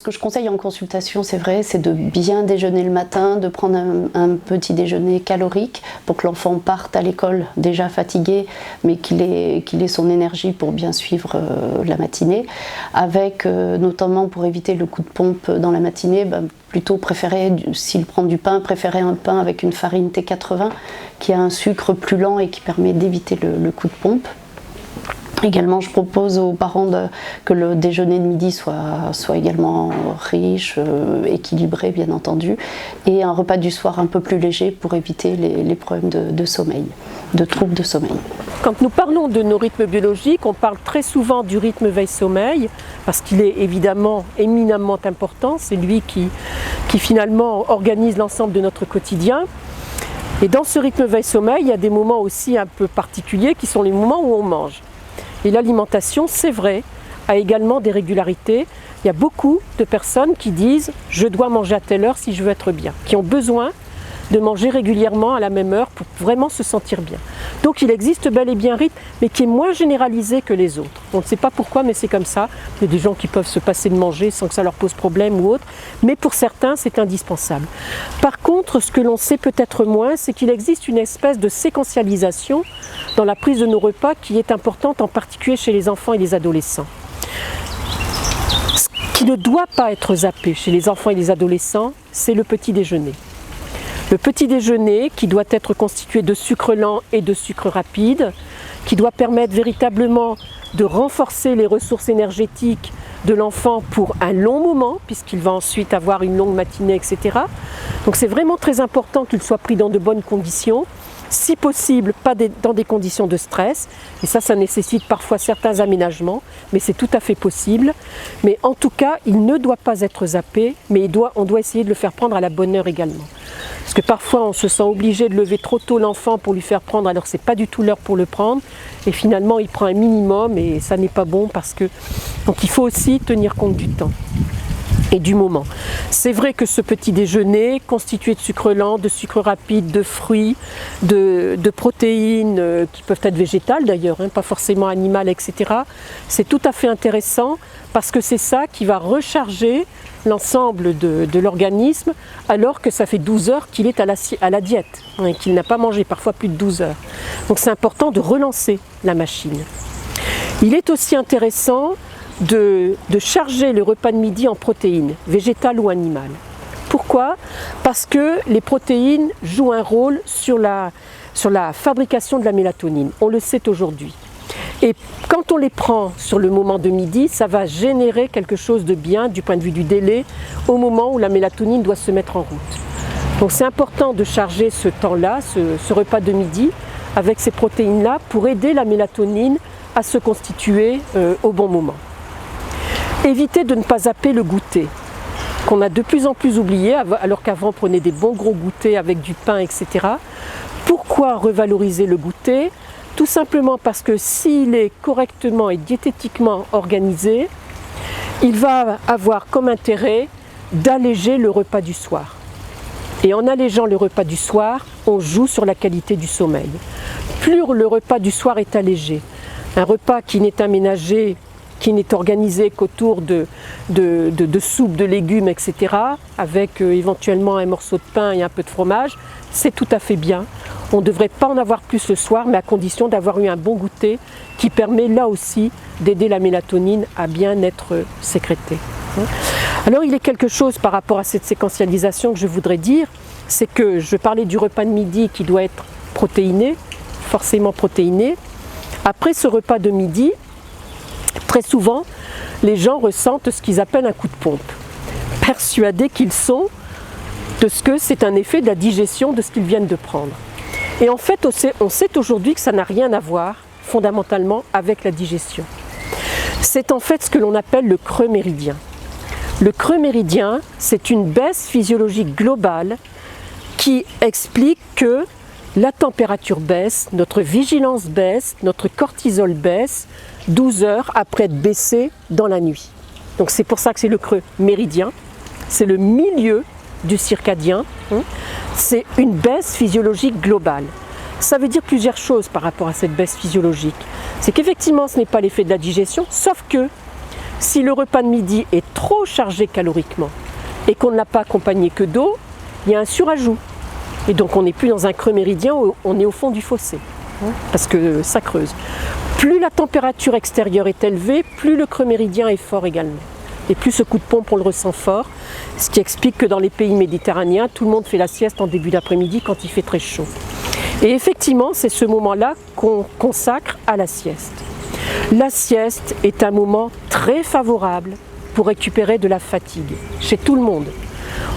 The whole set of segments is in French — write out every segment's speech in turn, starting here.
Ce que je conseille en consultation, c'est vrai, c'est de bien déjeuner le matin, de prendre un petit déjeuner calorique pour que l'enfant parte à l'école déjà fatigué, mais qu'il ait son énergie pour bien suivre la matinée. Avec notamment pour éviter le coup de pompe dans la matinée, plutôt préférer, s'il prend du pain, préférer un pain avec une farine T80 qui a un sucre plus lent et qui permet d'éviter le coup de pompe. Également, je propose aux parents que le déjeuner de midi soit également riche, équilibré bien entendu, et un repas du soir un peu plus léger pour éviter les problèmes de sommeil, de troubles de sommeil. Quand nous parlons de nos rythmes biologiques, on parle très souvent du rythme veille-sommeil, parce qu'il est évidemment éminemment important, c'est lui qui finalement organise l'ensemble de notre quotidien. Et dans ce rythme veille-sommeil, il y a des moments aussi un peu particuliers qui sont les moments où on mange. Et l'alimentation, c'est vrai, a également des régularités. Il y a beaucoup de personnes qui disent « je dois manger à telle heure si je veux être bien », qui ont besoin de manger régulièrement à la même heure pour vraiment se sentir bien. Donc il existe bel et bien un rythme, mais qui est moins généralisé que les autres. On ne sait pas pourquoi, mais c'est comme ça. Il y a des gens qui peuvent se passer de manger sans que ça leur pose problème ou autre, mais pour certains, c'est indispensable. Par contre, ce que l'on sait peut-être moins, c'est qu'il existe une espèce de séquentialisation dans la prise de nos repas qui est importante, en particulier chez les enfants et les adolescents. Ce qui ne doit pas être zappé chez les enfants et les adolescents, c'est le petit déjeuner. Le petit déjeuner qui doit être constitué de sucre lent et de sucre rapide, qui doit permettre véritablement de renforcer les ressources énergétiques de l'enfant pour un long moment, puisqu'il va ensuite avoir une longue matinée, etc. Donc c'est vraiment très important qu'il soit pris dans de bonnes conditions, si possible pas dans des conditions de stress, et ça nécessite parfois certains aménagements, mais c'est tout à fait possible. Mais en tout cas, il ne doit pas être zappé, mais on doit essayer de le faire prendre à la bonne heure également. Parce que parfois on se sent obligé de lever trop tôt l'enfant pour lui faire prendre, alors que ce n'est pas du tout l'heure pour le prendre, et finalement il prend un minimum, et ça n'est pas bon parce que... Donc il faut aussi tenir compte du temps et du moment. C'est vrai que ce petit déjeuner, constitué de sucre lent, de sucre rapide, de fruits, de protéines qui peuvent être végétales d'ailleurs, pas forcément animales, etc., c'est tout à fait intéressant parce que c'est ça qui va recharger l'ensemble de l'organisme alors que ça fait 12 heures qu'il est à la diète, qu'il n'a pas mangé, parfois plus de 12 heures. Donc c'est important de relancer la machine. Il est aussi intéressant de charger le repas de midi en protéines, végétales ou animales. Pourquoi? Parce que les protéines jouent un rôle sur la fabrication de la mélatonine. On le sait aujourd'hui. Et quand on les prend sur le moment de midi, ça va générer quelque chose de bien du point de vue du délai au moment où la mélatonine doit se mettre en route. Donc c'est important de charger ce temps-là, ce repas de midi, avec ces protéines-là pour aider la mélatonine à se constituer au bon moment. Évitez de ne pas zapper le goûter, qu'on a de plus en plus oublié, alors qu'avant on prenait des bons gros goûters avec du pain, etc. Pourquoi revaloriser le goûter? Tout simplement parce que s'il est correctement et diététiquement organisé, il va avoir comme intérêt d'alléger le repas du soir. Et en allégeant le repas du soir, on joue sur la qualité du sommeil. Plus le repas du soir est allégé, un repas qui n'est aménagé, qui n'est organisé qu'autour de soupe, de légumes, etc., avec éventuellement un morceau de pain et un peu de fromage, c'est tout à fait bien. On ne devrait pas en avoir plus le soir, mais à condition d'avoir eu un bon goûter qui permet là aussi d'aider la mélatonine à bien être sécrétée. Alors il y a quelque chose par rapport à cette séquentialisation que je voudrais dire, c'est que je parlais du repas de midi qui doit être protéiné, forcément protéiné. Après ce repas de midi, très souvent, les gens ressentent ce qu'ils appellent un coup de pompe, persuadés qu'ils sont de ce que c'est un effet de la digestion de ce qu'ils viennent de prendre. Et en fait, on sait aujourd'hui que ça n'a rien à voir fondamentalement avec la digestion. C'est en fait ce que l'on appelle le creux méridien. Le creux méridien, c'est une baisse physiologique globale qui explique que la température baisse, notre vigilance baisse, notre cortisol baisse 12 heures après être baissé dans la nuit. Donc c'est pour ça que c'est le creux méridien, c'est le milieu du circadien, c'est une baisse physiologique globale. Ça veut dire plusieurs choses par rapport à cette baisse physiologique. C'est qu'effectivement ce n'est pas l'effet de la digestion, sauf que Si le repas de midi est trop chargé caloriquement et qu'on ne l'a pas accompagné que d'eau, il y a un surajout. Et donc on n'est plus dans un creux méridien, on est au fond du fossé, parce que ça creuse. Plus la température extérieure est élevée, plus le creux méridien est fort également. Et plus ce coup de pompe on le ressent fort, ce qui explique que dans les pays méditerranéens, tout le monde fait la sieste en début d'après-midi quand il fait très chaud. Et effectivement, c'est ce moment-là qu'on consacre à la sieste. La sieste est un moment très favorable pour récupérer de la fatigue, chez tout le monde.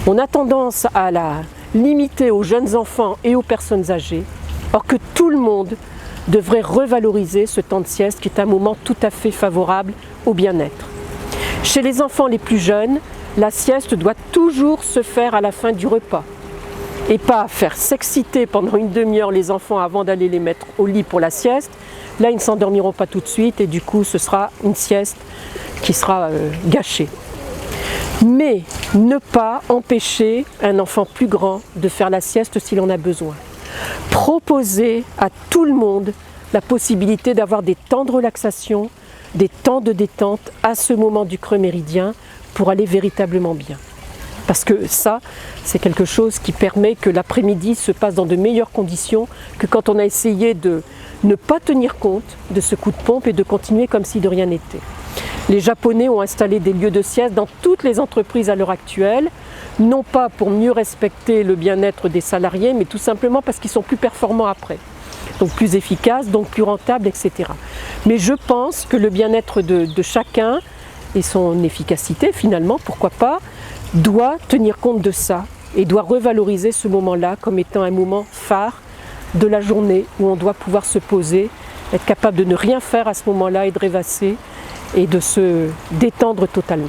On a tendance à la limiter aux jeunes enfants et aux personnes âgées, or que tout le monde devrait revaloriser ce temps de sieste qui est un moment tout à fait favorable au bien-être. Chez les enfants les plus jeunes, la sieste doit toujours se faire à la fin du repas et pas faire s'exciter pendant une demi-heure les enfants avant d'aller les mettre au lit pour la sieste. Là, ils ne s'endormiront pas tout de suite et du coup, ce sera une sieste qui sera gâchée. Mais ne pas empêcher un enfant plus grand de faire la sieste s'il en a besoin. Proposer à tout le monde la possibilité d'avoir des temps de relaxation, des temps de détente à ce moment du creux méridien pour aller véritablement bien. Parce que ça, c'est quelque chose qui permet que l'après-midi se passe dans de meilleures conditions que quand on a essayé de ne pas tenir compte de ce coup de pompe et de continuer comme si de rien n'était. Les Japonais ont installé des lieux de sieste dans toutes les entreprises à l'heure actuelle, non pas pour mieux respecter le bien-être des salariés, mais tout simplement parce qu'ils sont plus performants après. Donc plus efficaces, donc plus rentables, etc. Mais je pense que le bien-être de chacun et son efficacité, finalement, pourquoi pas, doit tenir compte de ça et doit revaloriser ce moment-là comme étant un moment phare de la journée où on doit pouvoir se poser, être capable de ne rien faire à ce moment-là et de rêvasser et de se détendre totalement.